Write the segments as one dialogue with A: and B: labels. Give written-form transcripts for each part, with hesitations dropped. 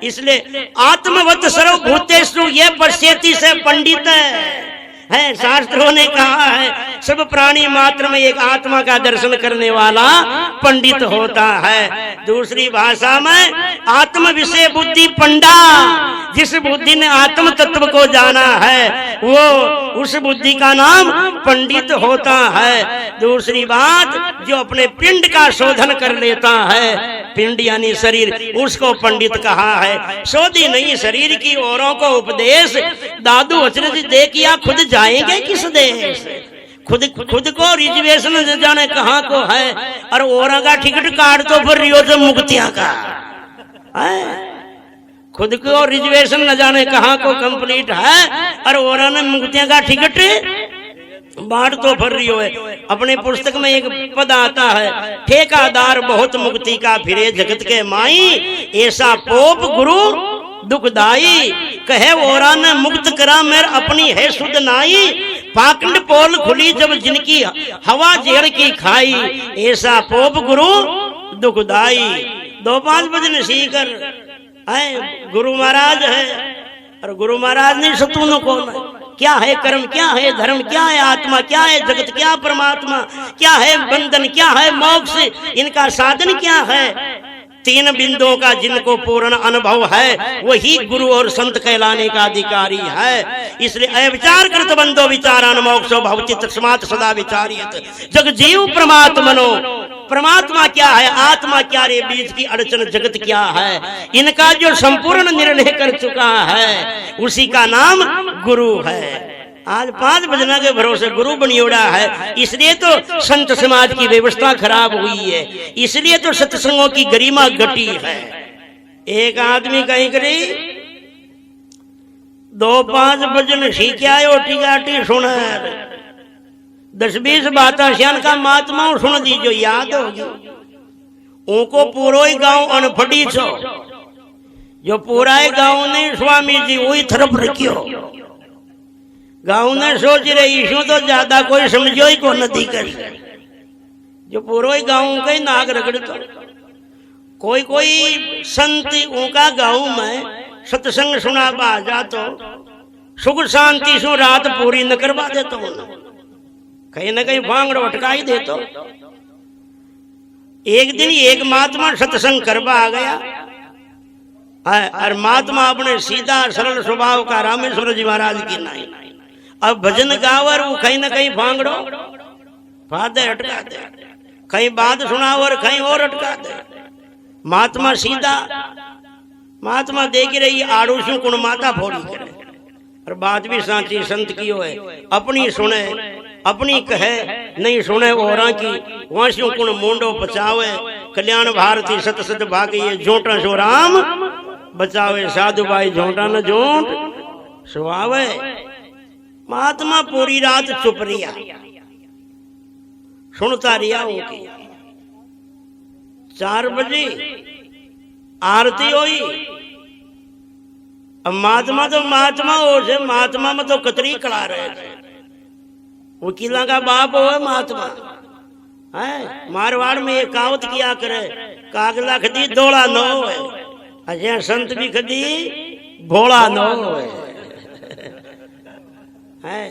A: इसलिए आत्मवत सर्वभूतेषु ये पश्यति से पंडित है। शास्त्रों ने कहा है सब प्राणी मात्र में एक आत्मा का दर्शन करने वाला पंडित होता है। दूसरी भाषा में आत्म विषय बुद्धि पंडा, जिस बुद्धि ने आत्म तत्व को जाना है वो उस बुद्धि का नाम पंडित होता है। दूसरी बात, जो अपने पिंड का शोधन कर लेता है, पिंड यानी शरीर, उसको पंडित कहा है। शोधी नहीं शरीर की औरों को उपदेश, दादू अचरज दे किया खुद जाएंगे किस देश। खुद को रिजर्वेशन जाने कहाँ को है, और औरों का टिकट काट तो फिर रियो मुक्तियां का है। खुद को रिजर्वेशन न जाने कहाँ को कंप्लीट है, और औरों ने मुक्तियां का टिकट बांट तो भर रही हो। अपने पुस्तक में एक पद आता है, ठेकादार बहुत मुक्ति का फिरे जगत के माई, ऐसा पोप गुरु दुखदाई, कहे ओरा ने मुक्त करा मेर अपनी है शुद्ध नाई, पाखंड पोल खुली जब जिनकी हवा जेड़ की खाई, ऐसा पोप गुरु दुखदाई। 2-5 भजन सीकर है गुरु महाराज है, और गुरु महाराज ने शत्रुओं को क्या है कर्म, क्या है धर्म, क्या है आत्मा, क्या है जगत, क्या परमात्मा, क्या है बंधन, क्या है मोक्ष, इनका साधन क्या है। 3 बिंदुओं का जिनको पूर्ण अनुभव है वही गुरु और संत कहलाने का अधिकारी है। इसलिए अविचार कृत बंधो विचारान मोक्षो भवति तस्मात् सदा विचार्यत। जग जीव परमात्मनो, परमात्मा क्या है, आत्मा क्या रे, बीच की अड़चन जगत क्या है, इनका जो संपूर्ण निर्णय कर चुका है उसी का नाम गुरु है। आज 5 भजना के भरोसे गुरु बनियोड़ा है, इसलिए तो संत समाज की व्यवस्था खराब हुई है, इसलिए तो सत्संगों की गरिमा घटी है। एक आदमी कहीं करी 2-5 भजन सीख आयो, टिकाटी सुन 10-20 बातें श्यान का महात्मा सुन दी जो याद होगी, उनको पूरा ही गांव अनफड़ी छो, जो पूरा गांव ने स्वामी जी वही तरफ रखियो। गांव ने सोच रहे ईशु तो ज्यादा कोई समझो ही को नहीं कर, जो पूरा ही गांव के नाग रगड़ तो कोई संत उनका गांव में सत्संग सुना बाजा तो सुख शांति सु रात पूरी न करवा दे तो कहीं न कहीं भांगड़ अटका ही दे तो। एक दिन एक महात्मा सत्संग करवा आ गया, और महात्मा अपने सीधा सरल स्वभाव का रामेश्वर जी महाराज की नहीं, अब भजन गावर वो कहीं न कहीं भांगड़ो फादे अटका दे, कहीं बात सुनाओ और कहीं और अटका दे। महात्मा सीधा, महात्मा देख रही आड़ूसू कुण माता फोड़ी करे, और बात भी सांची संत की हो है, अपनी सुने अपनी कहे नहीं सुने औरा की, वासियों कुण मुंडो बचावे, कल्याण भारती सत सत भागे, ये झोंटा सो राम बचावे, साधु भाई झोंटा न झोंट सुहावे। महात्मा पूरी रात चुप रिया, सुनता रिया उनकी। 4 बजे आरती हुई, अब महात्मा तो महात्मा हो से, महात्मा में तो कतरी कड़ा रहे थे, वकीला का बाप हो महात्मा है। मारवाड़ में एक कहावत किया करे, कागला खदी दौड़ा न हो, अजय संत भी खदी भोला न हो है।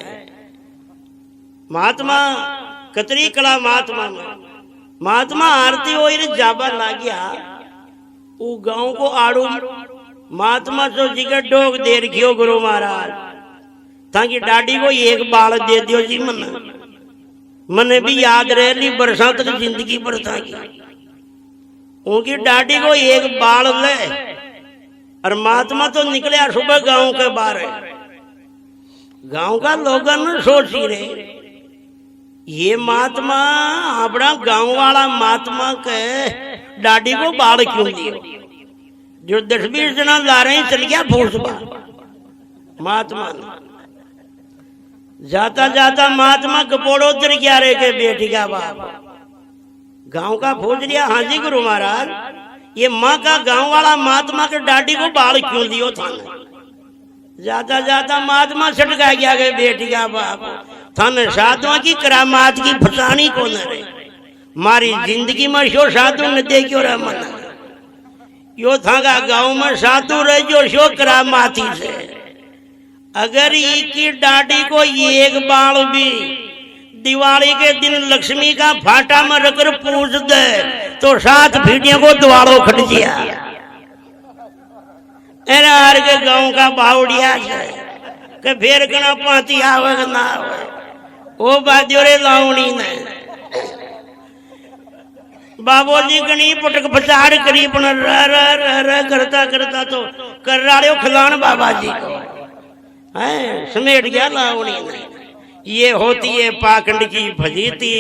A: महात्मा कतरी कला महात्मा में, महात्मा आरती हो जाबा ला गया, वो गांव को आड़ू महात्मा सो जिगर डोग दे रखियो गुरु महाराज, ताकि डाडी को एक बाल दे दियो जी, मने भी याद रह ली बरसा तक जिंदगी भर था की, उनकी डाडी को एक बाल ले। और महात्मा तो निकले सुबह गांव के बाहर, गांव का लोगन सोच ही रहे ये महात्मा अपना गांव वाला महात्मा के डाडी को बाल क्यों दियो, जो 10-20 जना ला रहे चल गया फूस महात्मा ने। जाता जाता महात्मा कपोड़ो उतर गया रे के बेटी का बाप, गांव का फौज लिया, हाँ जी गुरु महाराज, ये माँ का गांव वाला महात्मा के डाडी को बाल क्यों दियो था। जाता जाता महात्मा छटका गया के बेटी का बाप, थाने साधुओं की करामात की फसानी को न रहे, मारी जिंदगी में शो साधु न देखियो रे मन, यो थागा गांव में साधु रह जो शो करा माथी से अगर ई की डाडी को एक बाल भी दिवाली के दिन लक्ष्मी का फाटा में रखकर पूज दे तो 7 भीड़ियों को द्वारों खट दिया। एरार के गांव का बावड़िया के फिर गणा पाती आवे ना आवे वो बाद्योरे लावणी ने बाबूजी गणी पटक पचाड़ करी पण र करता करता तो कर राड़ो खिलान बाबा जी को है समेट गया लावणी ने। ये होती है पाखंड की फजीती।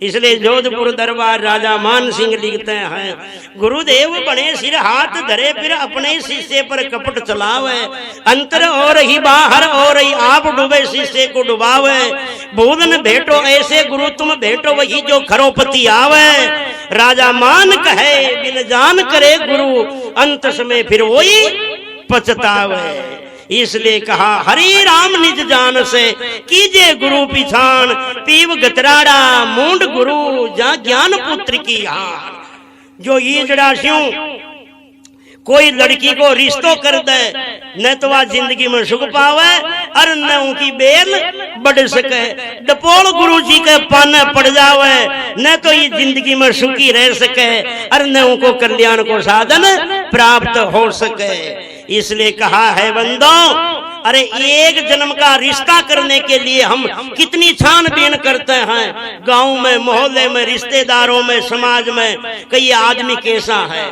A: इसलिए जोधपुर दरबार राजा मान सिंह लिखते हैं गुरुदेव बने सिर हाथ धरे फिर अपने शिष्य पर कपट चलावे अंतर और ही बाहर और ही आप डूबे शिष्य को डुबावे भूलन भेटो ऐसे गुरु तुम भेटो वही जो खरोपति आवे राजा मान कहे बिन जान करे गुरु अंत समय फिर वही पछतावे। इसलिए कहा हरि राम निज जान से कीजे गुरु पिछान पीव गतराड़ा मूंड गुरु जा ज्ञान पुत्र की हार। जो ईजड़ा स्यों कोई लड़की को रिश्तो कर दे न तो वह जिंदगी में सुख पावे और न उनकी बेल बढ़ सके। डपोल गुरु जी के पाने पड़ जावे न तो ये जिंदगी में सुखी रह सके और न उनको कल्याण को साधन प्राप्त हो सके। इसलिए कहा है बंदों अरे एक जन्म का रिश्ता करने के लिए हम कितनी छानबीन करते हैं। गांव में मोहल्ले में रिश्तेदारों में समाज में कई आदमी कैसा है।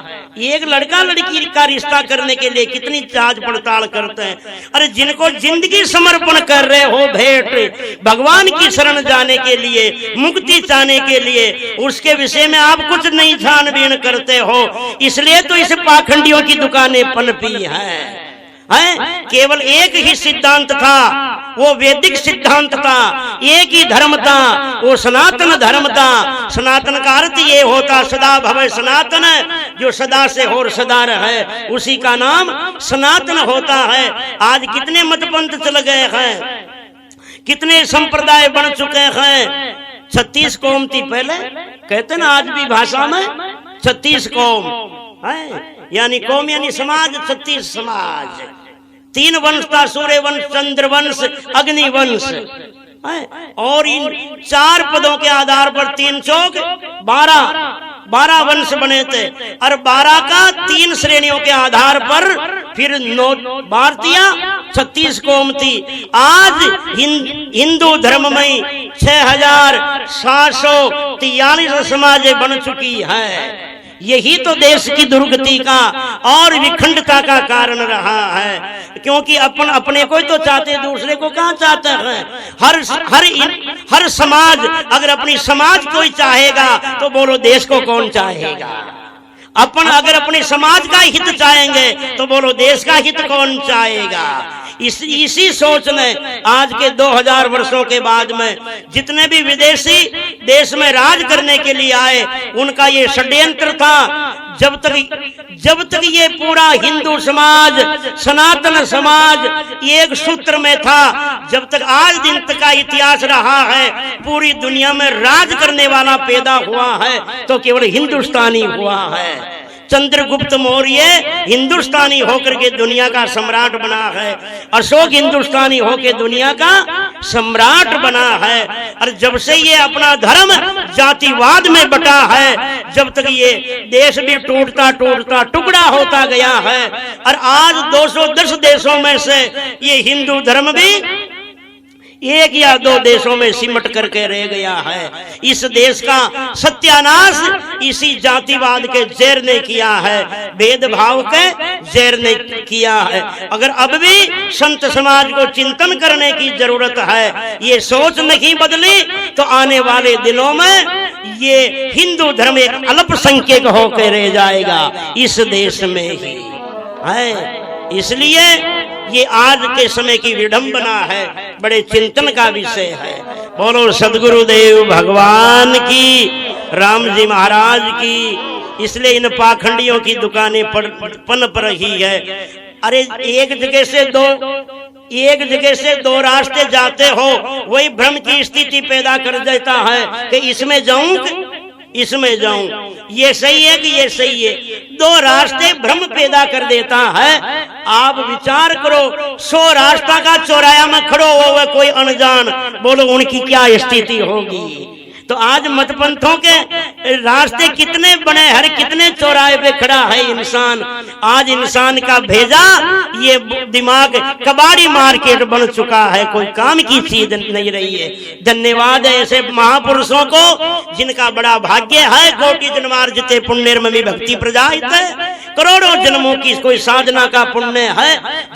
A: एक लड़का लड़की का रिश्ता करने के लिए कितनी जांच पड़ताल करते हैं। अरे जिनको जिंदगी समर्पण कर रहे हो भेंट भगवान की शरण जाने के लिए मुक्ति चाहने के लिए उसके विषय में आप कुछ नहीं छानबीन करते हो। इसलिए तो इस पाखंडियों की दुकानें पनपी है। केवल एक ही सिद्धांत था वो वैदिक सिद्धांत था एक ही धर्म था वो सनातन धर्म था। सनातन का अर्थ ये होता सदा भवे सनातन जो सदा से और सदा रहे उसी का नाम सनातन होता है। आज कितने मतपंथ चल गए हैं कितने संप्रदाय बन चुके हैं। 36 कौम थी पहले कहते ना आज भी भाषा में 36 कौम है यानी कौम यानी समाज 36 समाज 3 वंश था सूर्य वंश चंद्र वंश अग्नि वंश और इन 4 पदों के आधार पर 3 चौक 12 वंश बने थे और 12 का 3 श्रेणियों के आधार पर फिर 9 भारतीय 36 कौम थी। आज हिंदू धर्म में 6743 समाज बन चुकी है। यही तो देश की दुर्गति का और विखंडता का कारण रहा है क्योंकि अपन अपने को तो चाहते दूसरे को कहाँ चाहते हैं। हर समाज अगर अपनी समाज को ही चाहेगा तो बोलो देश को कौन चाहेगा। अपन अगर अपने समाज का हित चाहेंगे तो बोलो देश का हित कौन चाहेगा। इसी सोच ने आज के 2000 वर्षों के बाद में जितने भी विदेशी देश में राज करने के लिए आए उनका ये षड्यंत्र था। जब तक ये पूरा हिंदू समाज सनातन समाज एक सूत्र में था जब तक आज दिन तक का इतिहास रहा है पूरी दुनिया में राज करने वाला पैदा हुआ है तो केवल हिंदुस्तानी हुआ है। चंद्रगुप्त मौर्य हिंदुस्तानी होकर के दुनिया का सम्राट बना है। अशोक हिंदुस्तानी होकर दुनिया का सम्राट बना है। और जब से ये अपना धर्म जातिवाद में बटा है जब तक ये देश भी टूटता टूटता टुकड़ा होता गया है और आज 210 देशों में से ये हिंदू धर्म भी 1 या 2 देशों में सिमट करके रह गया है। इस देश का सत्यानाश इसी जातिवाद के जहर ने किया है भेदभाव के जहर ने किया है। अगर अब भी संत समाज को चिंतन करने की जरूरत है ये सोच नहीं बदली तो आने वाले दिनों में ये हिंदू धर्म एक अल्पसंख्यक होकर रह जाएगा इस देश में ही है। इसलिए ये आज के समय की विडंबना है बड़े चिंतन का विषय है। बोलो सदगुरुदेव भगवान की राम जी महाराज की। इसलिए इन पाखंडियों की दुकानें पनप रही है। अरे एक जगह से दो रास्ते जाते हो वही भ्रम की स्थिति पैदा कर देता है कि इसमें जाऊं ये सही है कि ये सही है। दो रास्ते भ्रम पैदा कर देता है। आप विचार करो, 100 रास्ता का चौराया में खड़ो हुआ कोई अनजान, बोलो उनकी क्या स्थिति होगी। तो आज मतपंथों के रास्ते कितने बने, हर कितने चौराहे पे खड़ा है इंसान। आज इंसान का भेजा ये दिमाग कबाड़ी मार्केट बन चुका है, कोई काम की चीज नहीं रही है। धन्यवाद है ऐसे महापुरुषों को जिनका बड़ा भाग्य है। कोटि जन्मार्जिते पुण्यर्मि भक्ति प्रजायित है, करोड़ों जन्मों की कोई साधना का पुण्य है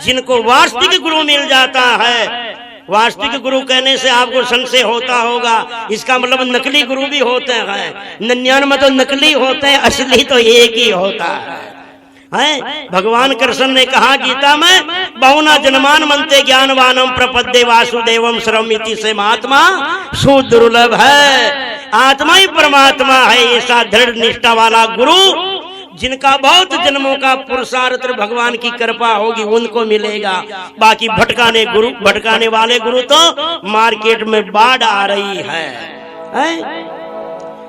A: जिनको वास्तविक गुरु मिल जाता है। वास्तविक गुरु कहने से आपको संशय होता होगा, इसका मतलब नकली गुरु भी होते हैं। 99 तो नकली होते हैं, असली तो एक ही होता है। भगवान कृष्ण ने कहा गीता में, बहुना जन्मान मनते ज्ञानवानम प्रपद्ये वासुदेवम सर्वमिति से महात्मा सुदुर्लभ है। आत्मा ही परमात्मा है, ऐसा दृढ़ निष्ठा वाला गुरु जिनका बहुत जन्मों का पुरुषार्थ भगवान की कृपा होगी उनको मिलेगा। बाकी भटकाने वाले गुरु तो मार्केट में बाढ़ आ रही है।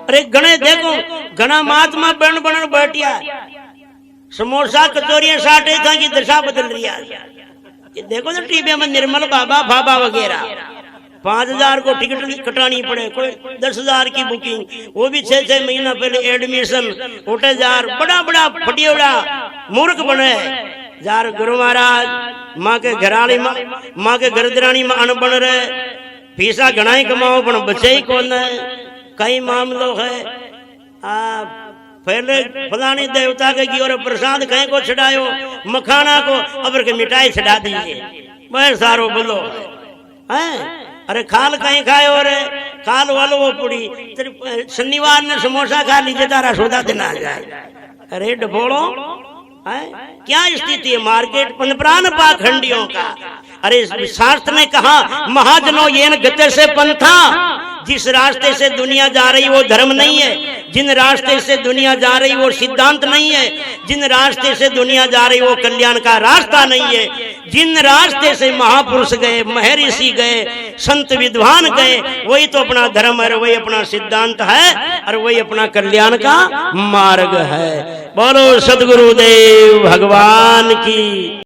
A: अरे गणे देखो, घना महात्मा बन बैठिया, समोसा कचौरियां साटे था की दशा बदल रही है। ये देखो ना टीवी में निर्मल बाबा भाबा वगैरह, 5000 को टिकट कटानी पड़े, कोई 10,000 की बुकिंग, वो भी 6-6 महीना पहले एडमिशन, उठे जार बड़ा फटियोड़ा मूर्ख बने जार। गुरु महाराज माँ के घराली माँ के घरदरानी में अनबन रहे, फीसा घना ही कमाओ पर बचे ही कौन है। कई मामलों है, पहले फलानी देवता के की और प्रसाद कहीं को छड़ायो, मखाना को अबर के मिठाई छड़ा दीजिए, वह सारो बोलो है। अरे खाल कहीं खायो रे, खाल वालो वो पुड़ी, शनिवार ने समोसा खा लीजिए तारा सौदा देना आ जाए। अरे डफोड़ो, क्या स्थिति है मार्केट प्राण पाखंडियों का। अरे शास्त्र ने कहा, महाजनों ये गते से पंथा, जिस रास्ते से दुनिया जा रही वो धर्म नहीं है, जिन रास्ते से दुनिया जा रही वो सिद्धांत नहीं है, जिन रास्ते से दुनिया जा रही वो कल्याण का रास्ता नहीं है, जिन रास्ते से महापुरुष गए, महर्षि गए, संत विद्वान गए, वही तो अपना धर्म है, वही अपना सिद्धांत है और वही अपना कल्याण का मार्ग है। बोलो सद्गुरुदेव भगवान की।